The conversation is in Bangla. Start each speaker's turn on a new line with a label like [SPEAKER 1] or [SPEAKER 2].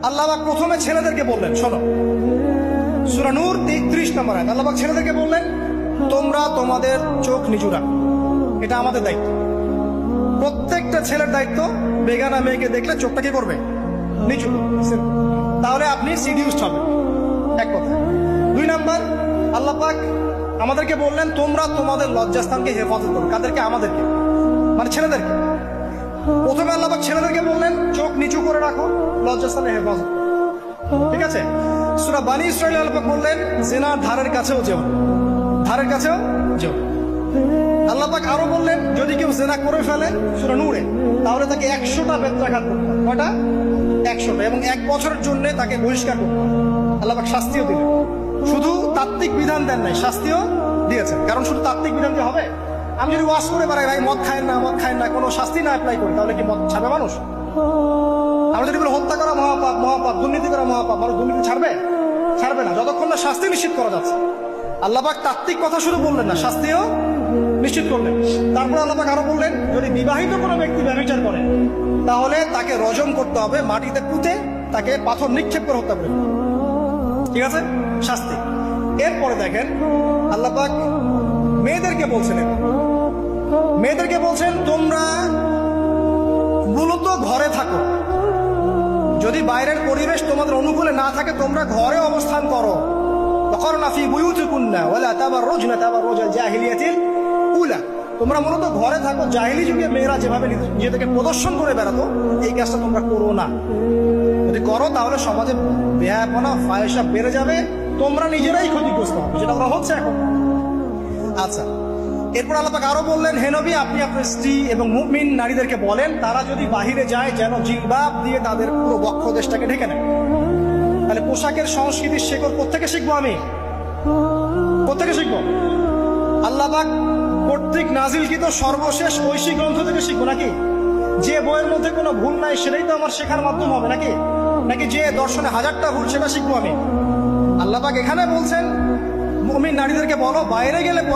[SPEAKER 1] আল্লাহ পাক প্রথমে ছেলেদেরকে বললেন, শোনো, সূরা নূর 33 নম্বর আয়াত। আল্লাহ পাক ছেলেদেরকে বললেন, তোমরা তোমাদের চোখ নিচু রাখো, এটা আমাদের দায়িত্ব। প্রত্যেকটা ছেলের দায়িত্ব বেগানা মেয়েকে দেখলে চোখটা কি করবে? নিচু। তাহলে আপনি সিডিউসড হবেন, এক কথা। 2 নাম্বার, আল্লাহ পাক আমাদেরকে বললেন, তোমরা তোমাদের লজ্জাস্থানকে হেফাজত করো। কাদেরকে? আমাদেরকে, মানে ছেলেদেরকে। প্রথমে আল্লাহ পাক ছেলেদেরকে বললেন, চোখ নিচু করে রাখো, লজ্জাস্থানে হেফাজত করো। ঠিক আছে? সূরা বানী ইসরাঈল আল্লাহ পাক বললেন, জিনার ধারের কাছেও যেও না, ধারের কাছেও যেও। আল্লাহ পাক আরো বললেন, যদি কেউ জিনা করে ফেলে, সূরা নূরে, তাহলে তাকে 100টা বেত্রাঘাত করতে হবে। কয়টা? 100টা, এবং 1 বছরের জন্য তাকে বহিষ্কার করতে হবে। আল্লাহ পাক শাস্তিও দিলেন, শুধু তাত্ত্বিক বিধান দেন নাই, শাস্তিও দিয়েছেন। কারণ শুধু তাত্ত্বিক বিধান দিয়ে হবে? আমি যদি ওয়াজ করে বেড়াই, ভাই মদ খায় না, মদ খায় না, কোনো শাস্তি না অ্যাপ্লাই করি, তাহলে কি মদ ছাড়বে মানুষ? আমরা যদি বলি হত্যা করা মহাপাপ, মহাপাপ, দুর্নীতি করা মহাপাপ, মানুষ দুর্নীতি ছাড়বে? ছাড়বে না, যতক্ষণ না শাস্তি নিশ্চিত করা যাচ্ছে। আল্লাহ পাক তাত্ত্বিক কথা শুধু বললেন না, শাস্তিও নিশ্চিত করলেন। তারপর আল্লাহ পাক আরো বললেন, যদি বিবাহিত কোনো ব্যক্তি ব্যভিচার করে, তাহলে তাকে রজম করতে হবে, মাটিতে পুঁতে তাকে পাথর নিক্ষেপ করে হত্যা করবে। ঠিক আছে? শাস্তি। এরপরে দেখেন আল্লাহ পাক মেয়েদেরকে বলছেন, তোমরা মূলত ঘরে থাকো। যদি বাইরের পরিবেশ তোমাদের অনুকূলে না থাকে, তোমরা ঘরে অবস্থান করো। ওয়াকরনা ফি বুয়ুতিকুন্না ওয়ালা তাবাররুজনা তাবাররুজাল জাহিলিয়াতিল উলা। তোমরা মূলত ঘরে থাকো। জাহিলি যুগে মেয়েরা যেভাবে নিজেদেরকে প্রদর্শন করে বেড়াতো, এই কাজটা তোমরা করো না। যদি করো, তাহলে সমাজে বেহায়াপনা, ফাহিশা বেড়ে যাবে, তোমরা নিজেরাই ক্ষতিগ্রস্ত হবে, যেটা ওরা হচ্ছে এখন। আচ্ছা, এরপর আল্লাহ পাক আরো বললেন, হে নবী, আপনি আপনার স্ত্রী এবং মুমিন নারীদেরকে বলেন, তারা যদি বাহিরে যায়, যেন জিলবাব দিয়ে তাদের পুরো বক্ষ দেশটাকে ঢেকে নেয়। তাহলে পোশাকের সংস্কৃতির শেকড় কোত্থেকে শিখবো? আমি কোত্থেকে শিখবো? আল্লাহ পাক কর্তৃক নাজিলকৃত সর্বশেষ ঐশী গ্রন্থ থেকে শিখবো নাকি? যে বইয়ের মধ্যে কোনো ভুল নাই, সেটাই তো আমার শেখার মাধ্যম হবে নাকি? নাকি যে দর্শনে 1000টা ভুল, সেটা শিখবো আমি? আল্লাহ পাক এখানে বলছেন, মুমিন নারীদেরকে বলো, বাইরে গেলে পরে